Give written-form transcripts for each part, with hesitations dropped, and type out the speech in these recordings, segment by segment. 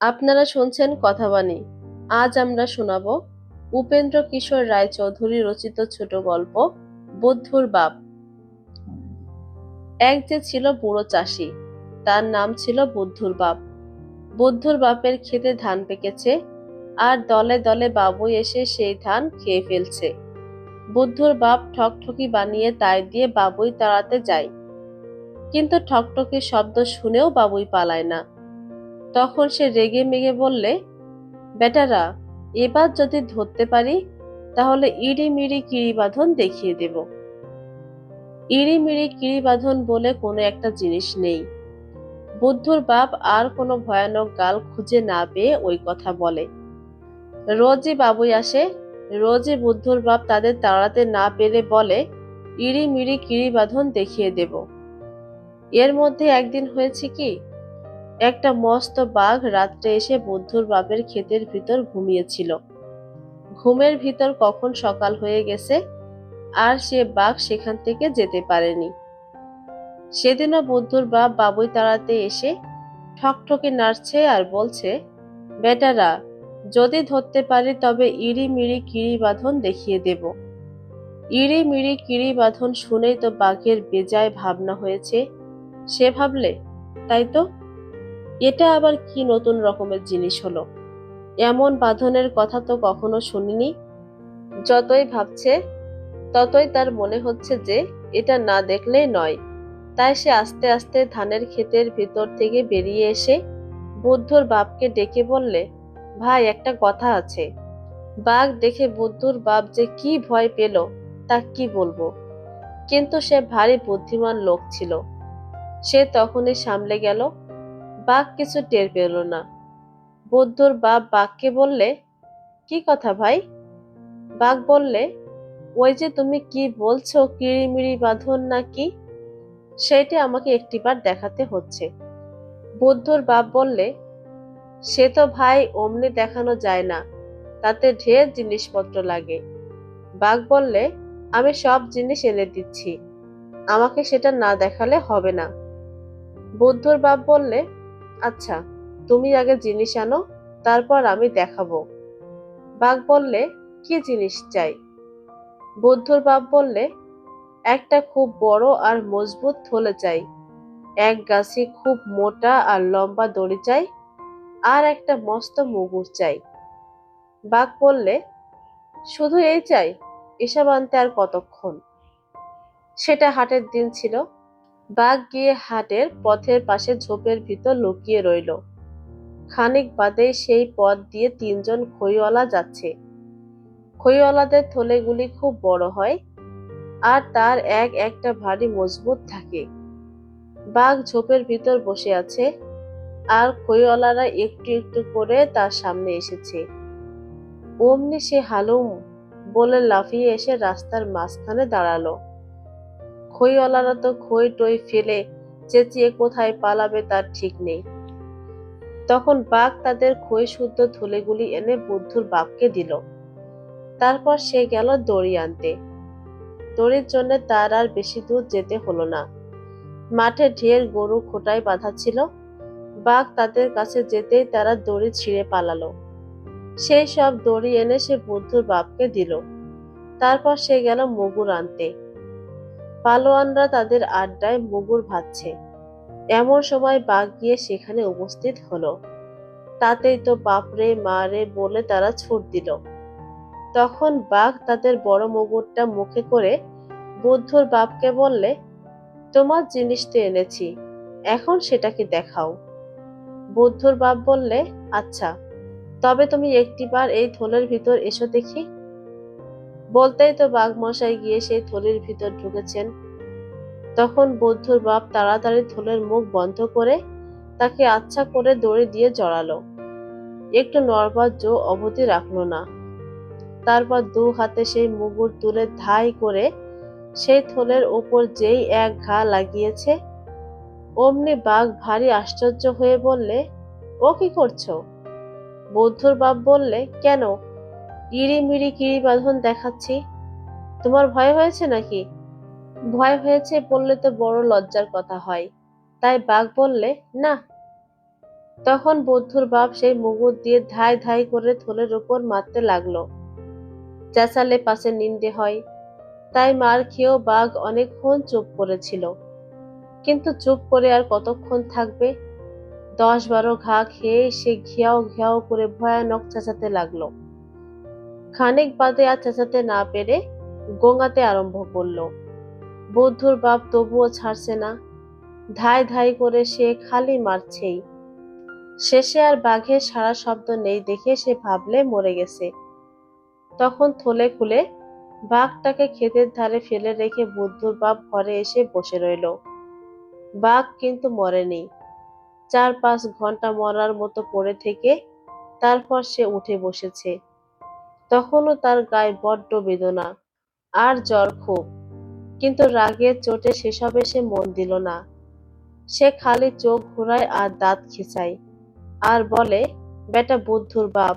আপনারা শুনছেন কথাবাণী। আজ আমরা শোনাব উপেন্দ্র কিশোর রায়চৌধুরী রচিত ছোট গল্প বুদ্ধুর বাপ। এক যে ছিল বুড়ো চাষি, তার নাম ছিল বুদ্ধুর বাপ। বুদ্ধুর বাপের ক্ষেতে ধান পেকেছে, আর দলে দলে বাবুই এসে সেই ধান খেয়ে ফেলছে। বুদ্ধুর বাপ ঠকঠকি বানিয়ে তাই দিয়ে বাবুই তাড়াতে যায়, কিন্তু ঠকঠকি শব্দ শুনেও বাবুই পালায় না। তখন সে রেগে মেগে বললে, বেটারা, এবার যদি ধরতে পারি তাহলে ইড়িমিড়ি কিড়িবাঁধন দেখিয়ে দেব। ইড়িমিড়ি কিড়িবাঁধন বলে কোনো একটা জিনিস নেই। বুদ্ধুর বাপ আর কোনো ভয়ানক গাল খুঁজে না পেয়ে ওই কথা বলে। রোজই বাবুই আসে, রোজই বুদ্ধুর বাপ তাদের তাড়াতে না পেরে বলে, ইড়িমিড়ি কিড়িবাঁধন দেখিয়ে দেব। এর মধ্যে একদিন হয়েছে কি, একটা মস্ত বাঘ রাত্রে এসে বুদ্ধুর বাপের ক্ষেতের ভিতর ঘুমিয়েছিল। ঘুমের ভিতর কখন সকাল হয়ে গেছে, আর সে বাঘ সেখান থেকে যেতে পারেনি। সেদিনও বুদ্ধুর বাপ বাবুই তাড়াতে এসে ঠকঠকে নাড়ছে আর বলছে, বেটারা, যদি ধরতে পারি তবে ইড়িমিড়ি কিড়িবাঁধন দেখিয়ে দেব। ইড়িমিড়ি কিড়িবাঁধন শুনেই তো বাঘের বেজায় ভাবনা হয়েছে। সে ভাবলে, তাই তো, এটা আবার কি নতুন রকমের জিনিস হলো? এমন বাঁধনের কথা তো কখনো শুনিনি। যতই ভাবছে ততই তার মনে হচ্ছে যে এটা না দেখলেই নয়। তাই সে আস্তে আস্তে ধানের ক্ষেতের ভিতর থেকে বেরিয়ে এসে বুদ্ধুর বাপকে ডেকে বললে, ভাই, একটা কথা আছে। বাঘ দেখে বুদ্ধুর বাপ যে কি ভয় পেল তা কি বলবো, কিন্তু সে ভারী বুদ্ধিমান লোক ছিল। সে তখনই সামলে গেল, বাঘ কিছু টের পেল না। বুদ্ধুর বাপ বাঘকে বললে, কি কথা ভাই? বাঘ বললে, ওই যে তুমি কি বলছো কিড়িমিড়ি বাঁধন নাকি, সেইটা আমাকে একটিবার দেখাতে হচ্ছে। বুদ্ধুর বাপ বললে, সে তো ভাই অমনি দেখানো যায় না, তাতে ঢের জিনিসপত্র লাগে। বাঘ বললে, আমি সব জিনিস এনে দিচ্ছি, আমাকে সেটা না দেখালে হবে না। বুদ্ধুর বাপ বললে, আচ্ছা, তুমি আগে জিনিস আনো, তারপর আমি দেখাবো। বাঘ বললে, কি জিনিস চাই? বুদ্ধুর বাপ বললে, একটা খুব বড় আর মজবুত থলে চাই, এক গাছি খুব মোটা আর লম্বা দড়ি চাই, আর একটা মস্ত মুগুর চাই। বাঘ বললে, শুধু এই চাই? এসব আনতে আর কতক্ষণ? সেটা হাটের দিন ছিল। বাঘ গিয়ে হাটের পথের পাশে ঝোপের ভিতর লুকিয়ে রইল। খানিক বাদেই সেই পথ দিয়ে তিনজন খইওয়ালা যাচ্ছে। খইওয়ালাদের থলেগুলি খুব বড় হয়, আর তার এক একটা ভারী মজবুত থাকে। বাঘ ঝোপের ভিতর বসে আছে, আর খইওয়ালারা একটু একটু করে তার সামনে এসেছে। অমনি সে হালুম বলে লাফিয়ে এসে রাস্তার মাঝখানে দাঁড়ালো। খইওয়ালারা তো খই টই ফেলে চেঁচিয়ে কোথায় পালাবে তার ঠিক নেই। তখন বাঘ তাদের খই শুদ্ধ থলেগুলি এনে বুদ্ধুর বাপকে দিল। তারপর সে গেল দড়ি আনতে। দড়ির জন্য তার আর বেশি দূর যেতে হলো না। মাঠে ঢের গরু খোঁটায় বাঁধা ছিল। বাঘ তাদের কাছে যেতেই তারা দড়ি ছিঁড়ে পালালো। সেই সব দড়ি এনে সে বুদ্ধুর বাপকে দিল। তারপর সে গেল মুগুর আনতে। পালোয়ানরা তাদের আড্ডায় মুগুর ভাজছে। এমন সময় বাঘ গিয়ে সেখানে উপস্থিত হলো। তাতেই তো বাপরে মারে বলে তারা ছুট দিল। তখন বাঘ তাদের বড় মুগুরটা মুখে করে বুদ্ধুর বাপকে বললে, তোমার জিনিস তো এনেছি, এখন সেটাকে দেখাও। বুদ্ধুর বাপ বললে, আচ্ছা, তবে তুমি একটিবার এই থলের ভিতর এসো দেখি। বলতেই তো বাঘ মশাই গিয়ে সেই থলের ভিতর ঢুকেছেন। তখন বুদ্ধুর বাপ তাড়াতাড়ি থলের মুখ বন্ধ করে তাকে আচ্ছা করে দড়ি দিয়ে জড়ালো। একটু নড়বার জো অবধি রাখলো না। তারপর দু হাতে সেই মুগুর তুলে ধাই করে সেই থলের ওপর যেই এক ঘা লাগিয়েছে, অমনি বাঘ ভারী আশ্চর্য হয়ে বললে, ও কি করছো? বুদ্ধুর বাপ বললে, কেন, ইড়িমিড়ি কিড়িবাঁধন দেখাচ্ছি। তোমার ভয় হয়েছে নাকি? ভয় হয়েছে বললে তো বড় লজ্জার কথা হয়। তাই বাঘ বললে, না। তখন বুদ্ধর বাপ সেই মুগুর দিয়ে ধাই ধাই করে থলের উপর মারতে লাগলো। চেঁচালে পাশে নিন্দে হয়, তাই মার খেয়েও বাঘ অনেকক্ষণ চুপ করেছিল। কিন্তু চুপ করে আর কতক্ষণ থাকবে? 10-12 ঘা খেয়ে সে ঘেয়াও ঘেয়াও করে ভয়ানক চেঁচাতে লাগলো। খানিক বাদে আর চেঁচাতে না পেরে গোঙাতে আরম্ভ করলো। বুদ্ধর বাপ তবুও ছাড়ছে না, ধাই ধাই করে সে খালি মারছেই। শেষে আর বাঘের সারা শব্দ নেই দেখে সে ভাবলে মরে গেছে। তখন থলে খুলে বাঘটাকে ক্ষেতের ধারে ফেলে রেখে বুদ্ধর বাপ ঘরে এসে বসে রইল। বাঘ কিন্তু মরেনি। 4-5 ঘন্টা মরার মতো পড়ে থেকে তারপর সে উঠে বসেছে। তখনও তার গায়ে বড্ড বেদনা আর জ্বর খুব, কিন্তু রাগের চোটে সেসবে সে মন দিল না। সে খালি চোখ ঘোরায় আর দাঁত খিঁচায় আর বলে, বেটা বুদ্ধুর বাপ,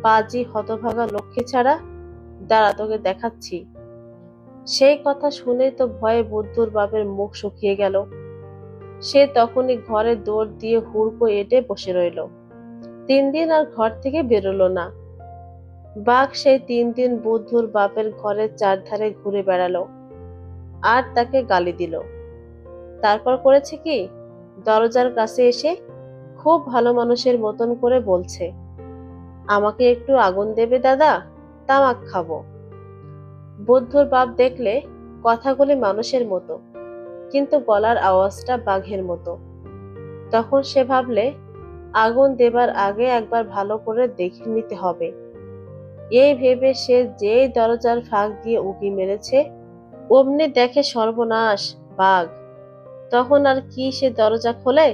পাজি হতভাগা লক্ষ্মী ছাড়া, দাঁড়া তোকে দেখাচ্ছি। সেই কথা শুনেই তো ভয়ে বুদ্ধুর বাপের মুখ শুকিয়ে গেল। সে তখনই ঘরে দৌড় দিয়ে হুড়কো এঁটে বসে রইল। 3 দিন আর ঘর থেকে বেরোলো না। বাঘ সেই 3 দিন বুদ্ধুর বাপের ঘরের চারধারে ঘুরে বেড়ালো আর তাকে গালি দিল। তারপর করেছে কি, দরজার কাছে এসে খুব ভালো মানুষের মতন করে বলছে, আমাকে একটু আগুন দেবে দাদা, তামাক খাবো। বুদ্ধুর বাপ দেখলে কথাগুলি মানুষের মতো, কিন্তু গলার আওয়াজটা বাঘের মতো। তখন সে ভাবলে, আগুন দেবার আগে একবার ভালো করে দেখে নিতে হবে। এই ভেবে সে যেই দরজার ফাঁক দিয়ে উঁকি মেরেছে, অমনি দেখে সর্বনাশ, বাঘ। তখন আর কি সে দরজা খোলে?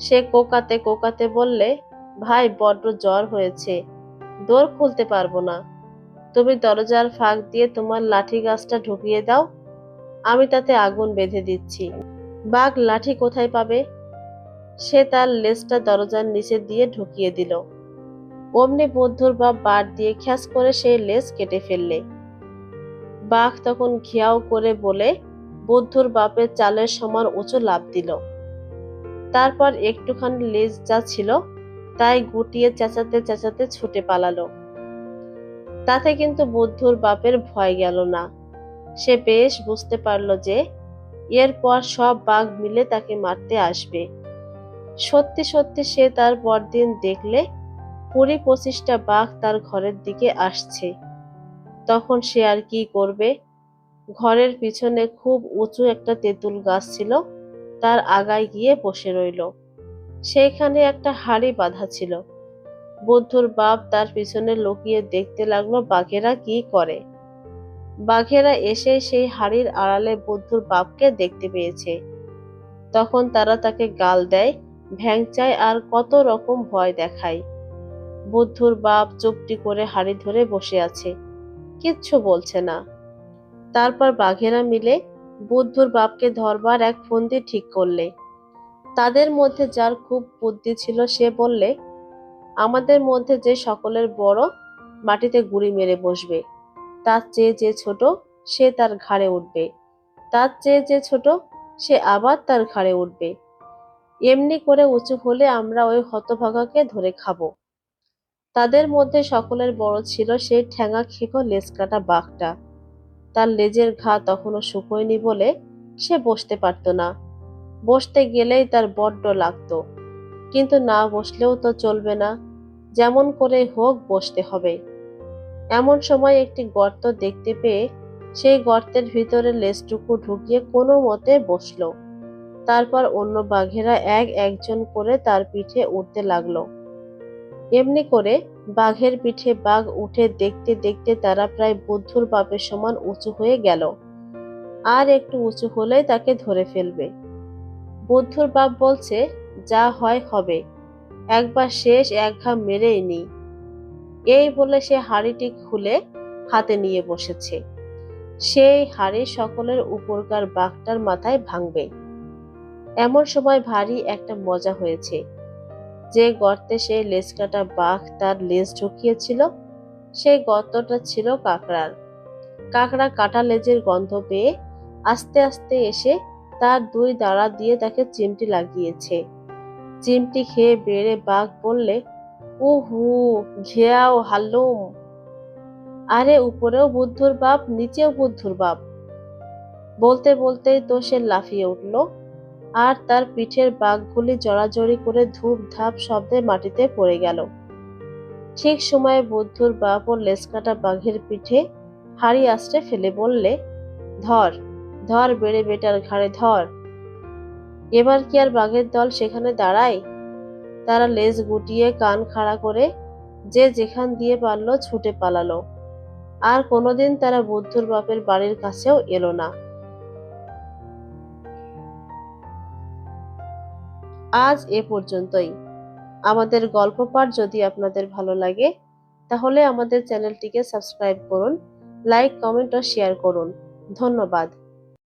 সে কোকাতে কোকাতে বললে, ভাই বড্ড জ্বর হয়েছে, দোর খুলতে পারবো না, তুমি দরজার ফাঁক দিয়ে তোমার লাঠি গাছটা ঢুকিয়ে দাও, আমি তাতে আগুন বেঁধে দিচ্ছি। বাঘ লাঠি কোথায় পাবে? সে তার লেজটা দরজার নিচে দিয়ে ঢুকিয়ে দিল। অমনি বুদ্ধুর বাপ বাড় দিয়ে খ্যাস করে সেই লেজ কেটে ফেললে। বাঘ তখন ঘিয়াও করে বলে বুদ্ধুর বাপের চালের সমান উঁচু লাফ দিল। তারপর একটুখানি লেজ যা ছিল তাই গুটিয়ে চেঁচাতে চেঁচাতে ছুটে পালালো। তাতে কিন্তু বুদ্ধুর বাপের ভয় গেল না। সে বেশ বুঝতে পারল যে এরপর সব বাঘ মিলে তাকে মারতে আসবে। সত্যি সত্যি সে তার পরদিন দেখলে 20-25টা বাঘ তার ঘরের দিকে আসছে। তখন সে আর কি করবে? ঘরের পিছনে খুব উঁচু একটা তেঁতুল গাছ ছিল, তার আগায় গিয়ে বসে রইল। সেইখানে একটা হাঁড়ি বাঁধা ছিল। বুদ্ধুর বাপ তার পিছনে লুকিয়ে দেখতে লাগলো বাঘেরা কি করে। বাঘেরা এসে সেই হাঁড়ির আড়ালে বুদ্ধুর বাপকে দেখতে পেয়েছে। তখন তারা তাকে গাল দেয়, ভ্যাংচায় আর কত রকম ভয় দেখায়। বুদ্ধুর বাপ চুপটি করে হাঁড়ি ধরে বসে আছে, কিচ্ছু বলছে না। তারপর বাঘেরা মিলে বুদ্ধুর বাপকে ধরবার এক ফন্দি ঠিক করলে। তাদের মধ্যে যার খুব বুদ্ধি ছিল সে বললে, আমাদের মধ্যে যে সকলের বড় মাটিতে গুড়ি মেরে বসবে, তার চেয়ে যে ছোট সে তার ঘাড়ে উঠবে, তার চেয়ে যে ছোট সে আবার তার ঘাড়ে উঠবে। এমনি করে উঁচু হলে আমরা ওই হতভাগাকে ধরে খাবো। তাদের মধ্যে সকলের বড় ছিল সেই ঠ্যাঙা খেকো লেজ কাটা বাঘটা। তার লেজের ঘা তখনও শুকোয়নি বলে সে বসতে পারত না। বসতে গেলেই তার বড্ড লাগতো, কিন্তু না বসলেও তো চলবে না, যেমন করে হোক বসতে হবে। এমন সময় একটি গর্ত দেখতে পেয়ে সেই গর্তের ভিতরে লেজটুকু ঢুকিয়ে কোনো মতে বসলো। তারপর অন্য বাঘেরা এক একজন করে তার পিঠে উঠতে লাগলো। এমনি করে বাঘের পিঠে বাঘ উঠে দেখতে দেখতে তারা প্রায় বুদ্ধুর বাপের সমান উঁচু হয়ে গেল। আর একটু উঁচু হলেই তাকে ধরে ফেলবে। বুদ্ধুর বাপ বলছে, যা হয় হবে, একবার শেষ এক ঘা মেরেই নি। এই বলে সে হাঁড়িটি খুলে হাতে নিয়ে বসেছে। সেই হাঁড়ি সকলের উপরকার বাঘটার মাথায় ভাঙবে। এমন সময় ভারী একটা মজা হয়েছে। যে গর্তে সেই লেজ কাটা বাঘ তার লেজ ঢুকিয়েছিল, সেই গর্তটা ছিল কাকড়ার। কাকড়া কাটা লেজের গন্ধ পেয়ে আস্তে আস্তে এসে তার 2 দাঁড়া দিয়ে তাকে চিমটি লাগিয়েছে। চিমটি খেয়ে বেড়ে বাঘ বললে, উহু, ঘেয়াও হাল্লুম। আরে উপরেও বুদ্ধর বাপ, নিচেও বুদ্ধর বাপ। বলতে বলতেই তো সে লাফিয়ে উঠল, আর তার পিঠের বাঘগুলি জড়াজড়ি করে ধূপ ধাপ শব্দে মাটিতে পড়ে গেল। ঠিক সময়ে বুদ্ধর বাপ ও লেজকাটা বাঘের পিঠে হাড়ি আঁচড়ে ফেলে বললে, ধর, ধর বেড়ে বেটার ঘাড়ে ধর। এবার কি আর বাঘের দল সেখানে দাঁড়ায়? তারা লেজ গুটিয়ে কান খাড়া করে যে যেখান দিয়ে পারল ছুটে পালালো। আর কোনোদিন তারা বুদ্ধর বাপের বাড়ির কাছেও এলো না। আজ এ পর্যন্তই। আমাদের গল্প পাঠ যদি আপনাদের ভালো লাগে তাহলে আমাদের চ্যানেলটিকে সাবস্ক্রাইব করুন, লাইক, কমেন্ট ও শেয়ার করুন। ধন্যবাদ।